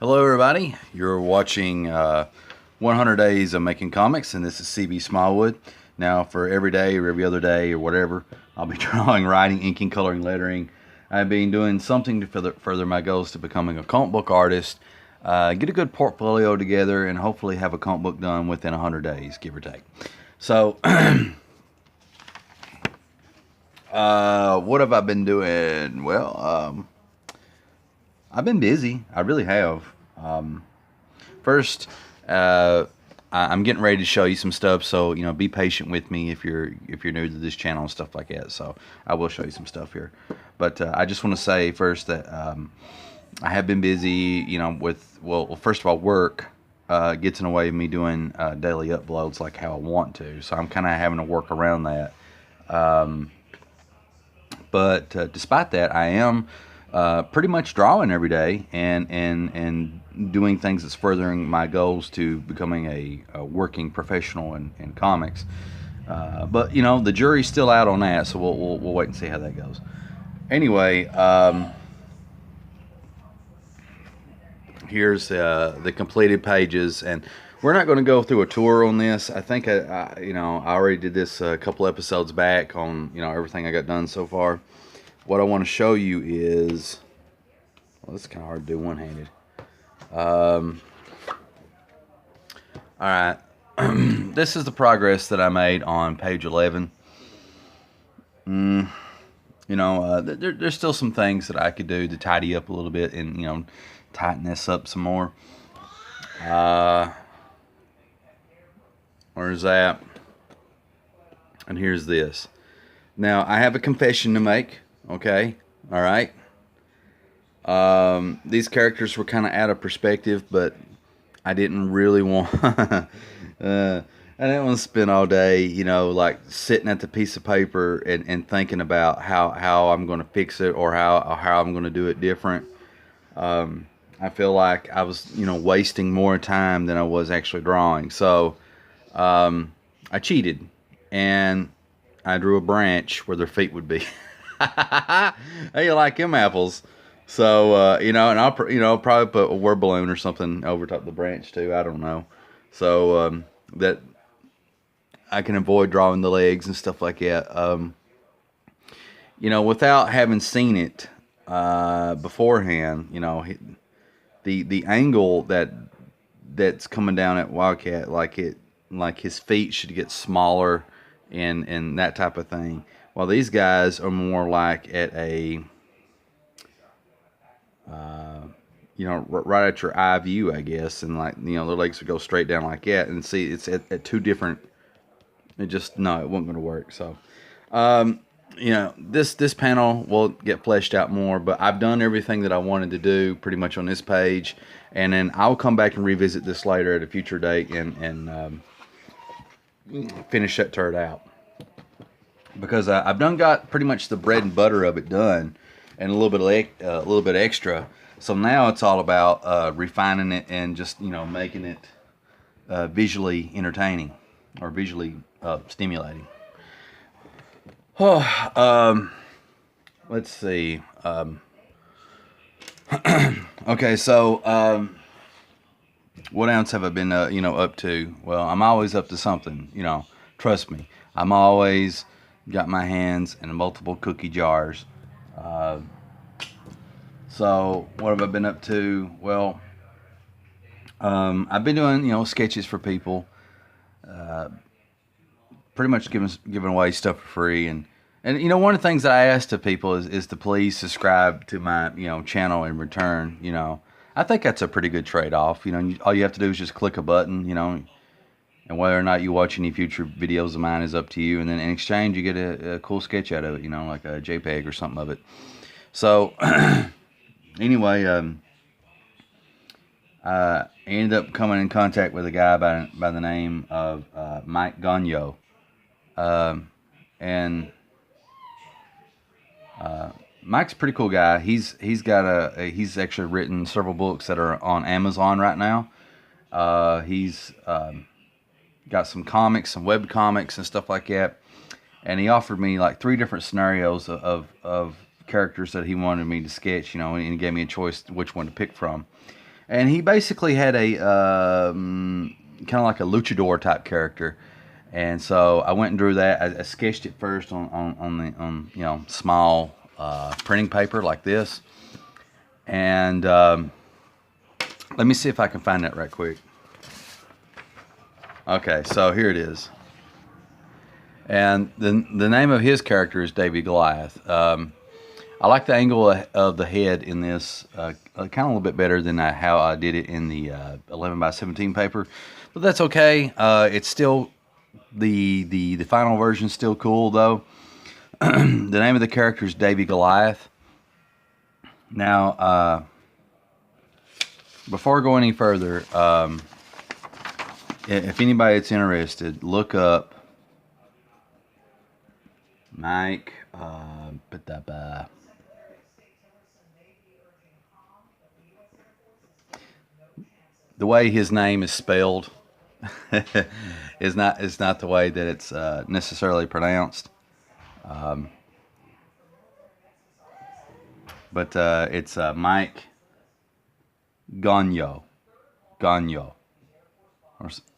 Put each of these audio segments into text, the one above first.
Hello everybody, you're watching 100 Days of Making Comics, and this is C.B Smallwood. Now for every day or every other day or whatever, I'll be drawing, writing, inking, coloring, lettering. I've been doing something to further my goals to becoming a comic book artist, get a good portfolio together, and hopefully have a comic book done within 100 days, give or take. So, what have I been doing? Well, I've been busy. I really have. First, I'm getting ready to show you some stuff, so be patient with me if you're new to this channel and stuff like that. So I will show you some stuff here, but I just want to say first that I have been busy. With first of all, work gets in the way of me doing daily uploads like how I want to. So I'm kind of having to work around that. But despite that, I am pretty much drawing every day and doing things that's furthering my goals to becoming a working professional in comics. But the jury's still out on that, so we'll wait and see how that goes. Anyway, here's the completed pages, and we're not going to go through a tour on this. I think I already did this a couple episodes back on everything I got done so far. What I want to show you is, well, it's kind of hard to do one-handed. All right, this is the progress that I made on page 11. There's still some things that I could do to tidy up a little bit and tighten this up some more. Where's that? And here's this. Now I have a confession to make. Okay, all right. These characters were kind of out of perspective, but I didn't really want. I didn't want to spend all day, like sitting at the piece of paper and thinking about how I'm going to fix it or how I'm going to do it different. I feel like I was, wasting more time than I was actually drawing. So I cheated and I drew a branch where their feet would be. How you like them apples? So and I'll probably put a word balloon or something over top the branch too. I don't know. So that I can avoid drawing the legs and stuff like that. Without having seen it beforehand, the angle that's coming down at Wildcat, like his feet should get smaller and that type of thing. While these guys are more like at a, right at your eye view, I guess, and like, their legs would go straight down like that. And see, it's at two different, it wasn't going to work. So, this panel will get fleshed out more, but I've done everything that I wanted to do pretty much on this page. And then I'll come back and revisit this later at a future date and finish that turd out. Because I've got pretty much the bread and butter of it done, and a little bit extra. So now it's all about refining it and just making it visually entertaining or visually stimulating. Oh, let's see. Okay, so what else have I been up to? Well, I'm always up to something. Trust me, I'm always got my hands in multiple cookie jars. So what have I been up to? Well, I've been doing sketches for people, pretty much giving away stuff for free, and one of the things that I ask to people is to please subscribe to my channel in return. I think that's a pretty good trade-off. All you have to do is just click a button, and whether or not you watch any future videos of mine is up to you. And then in exchange, you get a cool sketch out of it, like a JPEG or something of it. So, anyway, I ended up coming in contact with a guy by the name of Mike Gagno. And Mike's a pretty cool guy. He's actually written several books that are on Amazon right now. He's got some comics, some web comics and stuff like that, and he offered me like 3 different scenarios of characters that he wanted me to sketch, and he gave me a choice which one to pick from. And he basically had a kind of like a luchador type character. And so I went and drew that. I sketched it first on small printing paper like this. And let me see if I can find that right quick. Okay, so here it is. And the name of his character is Davey Goliath. I like the angle of the head in this kind of a little bit better than how I did it in the 11 by 17 paper, but that's okay. It's still the final version is still cool though. The name of the character is Davey Goliath. Now, before I go any further, if anybody that's interested, look up Mike. The way his name is spelled is not the way that it's necessarily pronounced. But it's Mike Gagno. Gagno.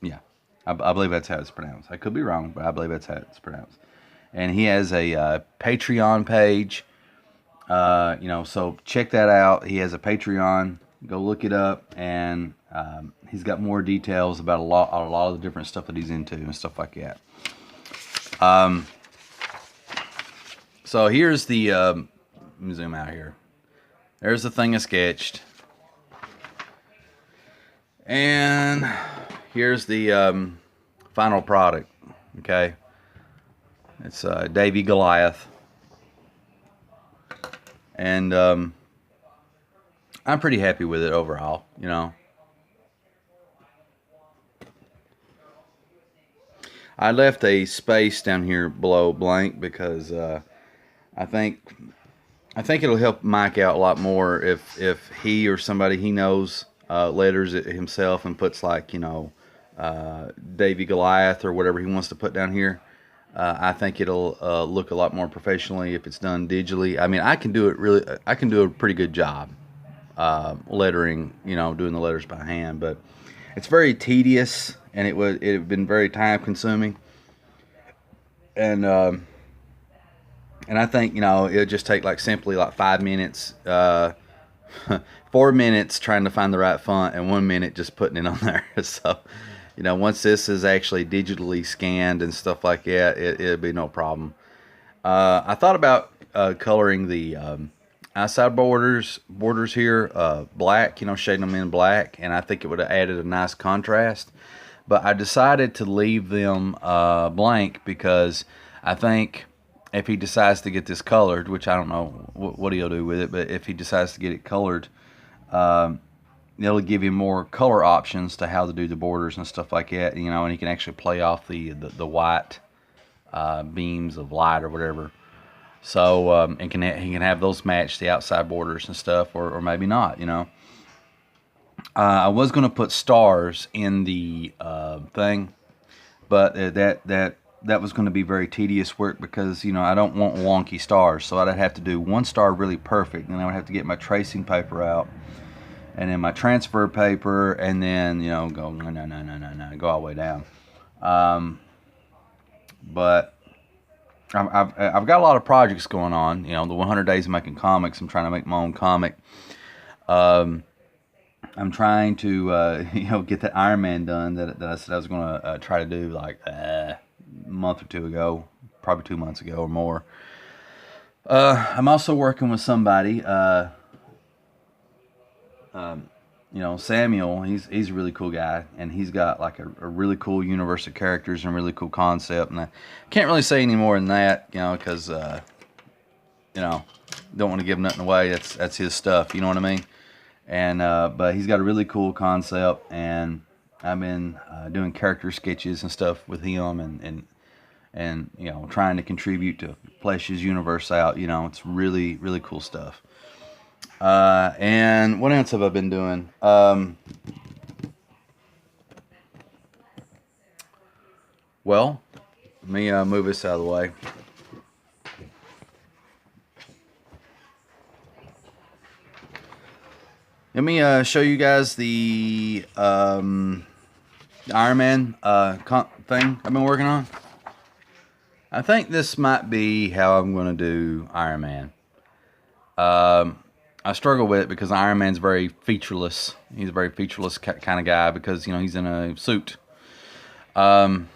Yeah, I believe that's how it's pronounced. I could be wrong, but I believe that's how it's pronounced. And he has a Patreon page. So check that out. He has a Patreon. Go look it up, and he's got more details about a lot of the different stuff that he's into and stuff like that. So here's the. Let me zoom out here. There's the thing I sketched, and here's the final product. Okay, it's Davey Goliath, and I'm pretty happy with it overall, you know. I left a space down here below blank because I think it'll help Mike out a lot more if he or somebody he knows letters it himself and puts like, Davey Goliath or whatever he wants to put down here. I think it'll look a lot more professionally if it's done digitally. I mean, I can do a pretty good job lettering, doing the letters by hand, but it's very tedious, and it had been very time consuming, and I think it'll just take simply 5 minutes, 4 minutes trying to find the right font, and 1 minute just putting it on there. So once this is actually digitally scanned and stuff like that, it'll be no problem. I thought about coloring the outside borders here black, shading them in black, and I think it would have added a nice contrast. But I decided to leave them blank because I think if he decides to get this colored, which I don't know what he'll do with it, but if he decides to get it colored, it'll give him more color options to how to do the borders and stuff like that, and he can actually play off the white beams of light or whatever. So he can have those match the outside borders and stuff, or maybe not. I was going to put stars in the thing, but that was going to be very tedious work because I don't want wonky stars. So I'd have to do one star really perfect, and I would have to get my tracing paper out, and then my transfer paper, and then go no, go all the way down. But I've got a lot of projects going on. The 100 days of making comics. I'm trying to make my own comic. I'm trying to get that Iron Man done that I said I was going to try to do a month or two ago, probably 2 months ago or more. I'm also working with somebody. Samuel, he's a really cool guy, and he's got a really cool universe of characters and a really cool concept, and I can't really say any more than that, because don't want to give nothing away. That's his stuff, you know what I mean? And but he's got a really cool concept, and I've been doing character sketches and stuff with him, and trying to contribute to flesh his universe out. It's really, really cool stuff. And what else have I been doing? Well, let me move this out of the way. Let me show you guys the Iron Man thing I've been working on. I think this might be how I'm going to do Iron Man. I struggle with it because Iron Man's very featureless. He's a very featureless kind of guy because, you know, he's in a suit. So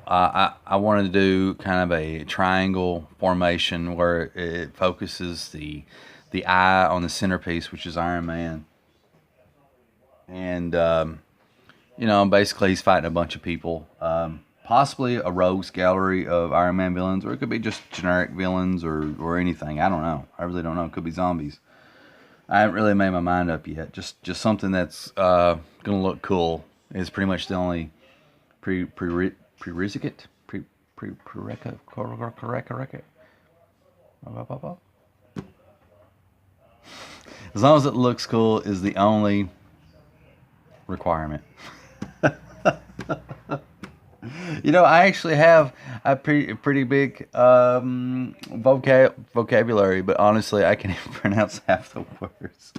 I wanted to do kind of a triangle formation where it focuses the eye on the centerpiece, which is Iron Man. And, you know, basically he's fighting a bunch of people. Possibly a rogues gallery of Iron Man villains, or it could be just generic villains or anything. I don't know. I really don't know. It could be zombies. I haven't really made my mind up yet. Just something that's going to look cool is pretty much the only prerequisite. As long as it looks cool is the only requirement. You know, I actually have a pretty big vocabulary, but honestly, I can't even pronounce half the words.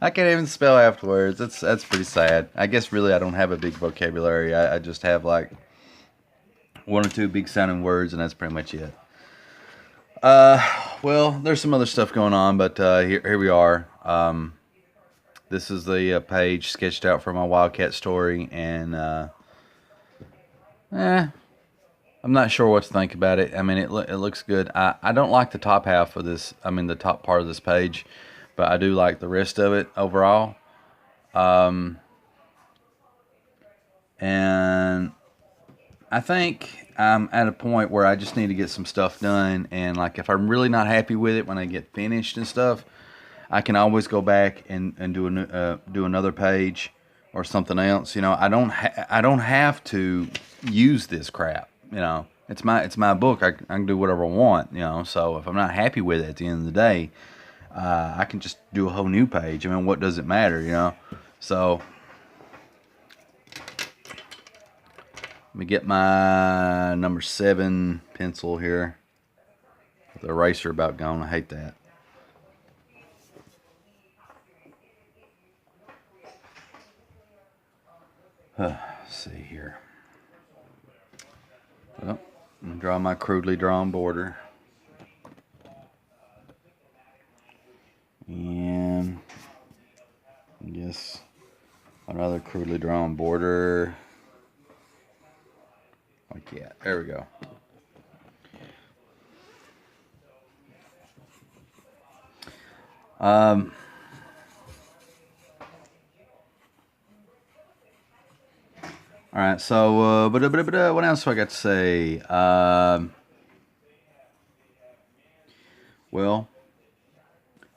I can't even spell half the words. That's pretty sad. I guess really I don't have a big vocabulary. I just have like one or two big sounding words, and that's pretty much it. Well, there's some other stuff going on, but here we are. This is the page sketched out for my Wildcat story, and I'm not sure what to think about it. I mean, it looks good. I don't like the top half of this. I mean, the top part of this page, but I do like the rest of it overall. And I think I'm at a point where I just need to get some stuff done, and like if I'm really not happy with it when I get finished and stuff, I can always go back and do another page or something else. You know, I don't have to use this crap. You know, it's my book. I can do whatever I want. You know, so if I'm not happy with it at the end of the day, I can just do a whole new page. I mean, what does it matter? You know, so let me get my number 7 pencil here. The eraser about gone. I hate that. Let's see here. Well, I'm gonna draw my crudely drawn border. And I guess another crudely drawn border. Like, yeah, there we go. All right, so what else do I got to say? Well,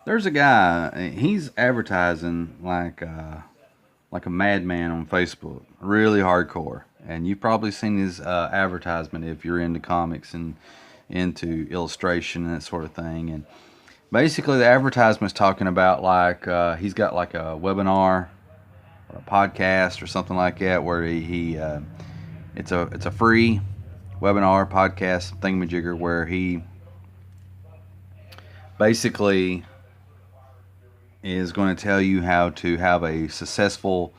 there's a guy. He's advertising like a madman on Facebook, really hardcore. And you've probably seen his advertisement if you're into comics and into illustration and that sort of thing. And basically, the advertisement's talking about like he's got like a webinar or a podcast or something like that where it's a free webinar podcast thingamajigger where he basically is going to tell you how to have a successful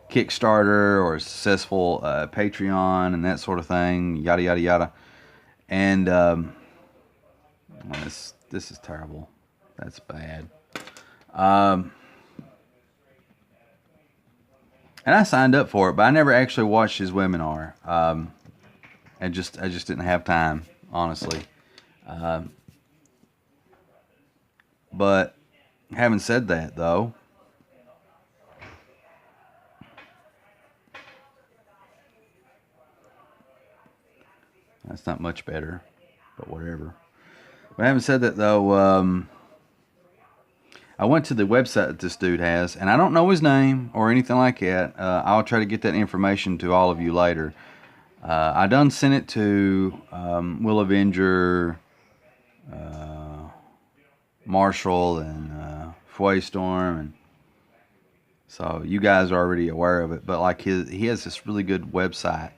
Kickstarter or a successful Patreon and that sort of thing, yada yada yada. And this is terrible. That's bad. And I signed up for it, but I never actually watched his webinar. I just didn't have time, honestly. But having said that, though, that's not much better, but whatever. But having said that, though, I went to the website that this dude has, and I don't know his name or anything like that. I'll try to get that information to all of you later. I done sent it to Will Avenger, Marshall, and Storm, and so you guys are already aware of it. But like he has this really good website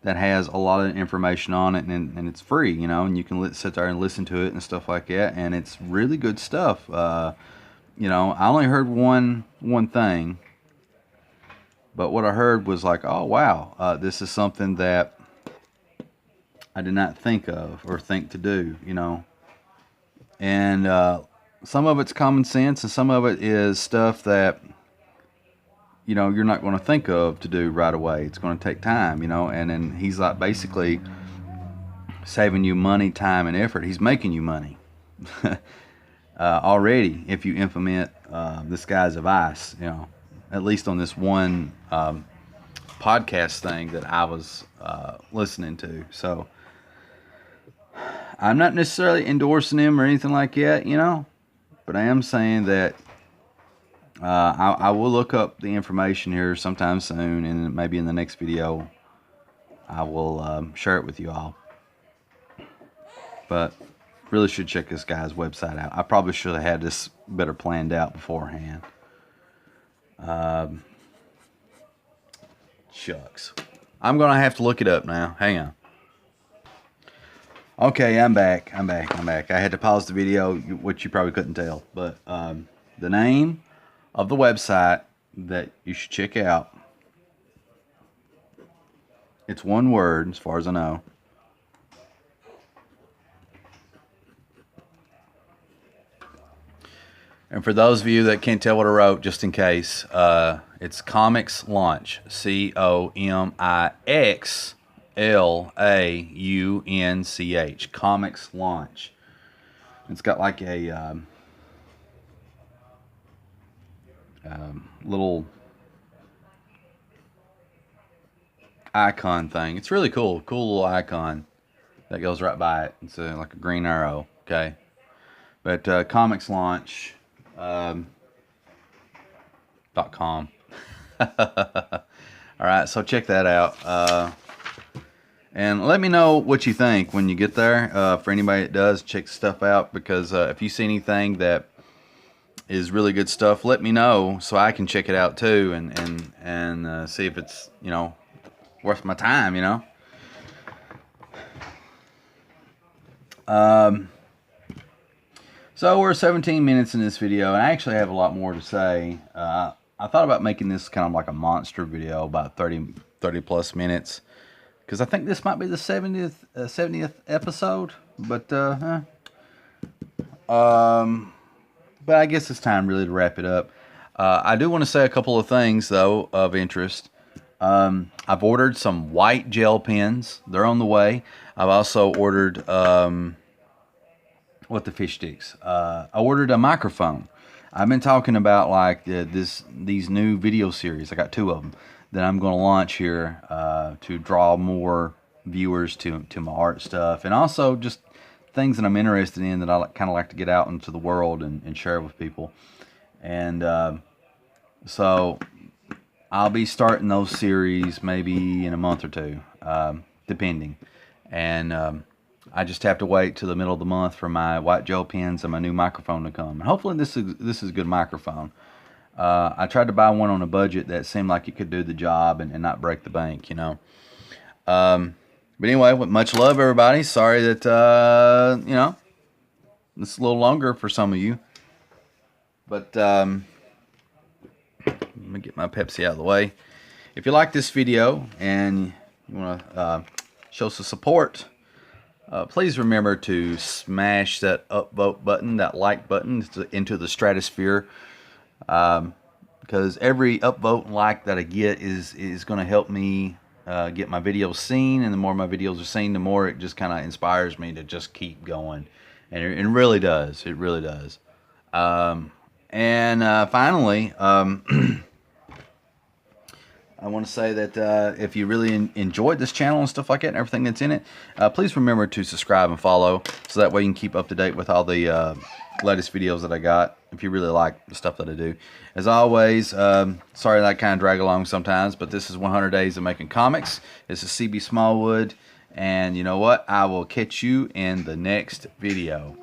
that has a lot of information on it, and it's free, you know, and you can sit there and listen to it and stuff like that, and it's really good stuff. You know, I only heard one thing, but what I heard was like, oh wow, this is something that I did not think of or think to do, you know. And some of it's common sense, and some of it is stuff that, you know, you're not going to think of to do right away. It's going to take time, you know. And then he's like basically saving you money, time, and effort. He's making you money already if you implement this guy's advice, you know, at least on this one podcast thing that I was listening to. So I'm not necessarily endorsing him or anything like that, you know, but I am saying that I will look up the information here sometime soon, and maybe in the next video I will share it with you all. But really should check this guy's website out. I probably should have had this better planned out beforehand. Shucks. I'm going to have to look it up now. Hang on. Okay, I'm back. I had to pause the video, which you probably couldn't tell. But the name of the website that you should check out, it's one word as far as I know. And for those of you that can't tell what I wrote, just in case, it's Comics Launch. COMIXLAUNCH. Comics Launch. It's got like a little icon thing. It's really cool. Cool little icon that goes right by it. It's like a green arrow. Okay. But Comics Launch. .com. Alright, so check that out. And let me know what you think when you get there. For anybody that does, check stuff out, because if you see anything that is really good stuff, let me know so I can check it out too, and see if it's, you know, worth my time, you know. So we're 17 minutes in this video, and I actually have a lot more to say. I thought about making this kind of like a monster video, about 30 plus minutes, because I think this might be the 70th episode. But I guess it's time really to wrap it up. I do want to say a couple of things though of interest. I've ordered some white gel pens. They're on the way. I've also ordered the fish sticks. I ordered a microphone. I've been talking about like these new video series. I got 2 of them that I'm going to launch here to draw more viewers to my art stuff, and also just things that I'm interested in that I kind of like to get out into the world and share with people. And so I'll be starting those series maybe in a month or 2, depending. And I just have to wait till the middle of the month for my white gel pens and my new microphone to come. And hopefully this is a good microphone. I tried to buy one on a budget that seemed like it could do the job and not break the bank, you know. But anyway, with much love, everybody. Sorry that, you know, it's a little longer for some of you. But let me get my Pepsi out of the way. If you like this video and you want to show some support, please remember to smash that upvote button, that like button, into the stratosphere, because every upvote and like that I get is going to help me get my videos seen, and the more my videos are seen, the more it just kind of inspires me to just keep going, and it really does. It really does. Finally, I want to say that if you really enjoyed this channel and stuff like that and everything that's in it, please remember to subscribe and follow, so that way you can keep up to date with all the latest videos that I got, if you really like the stuff that I do. As always, sorry that I kind of drag along sometimes, but this is 100 Days of Making Comics. This is C.B. Smallwood, and you know what? I will catch you in the next video.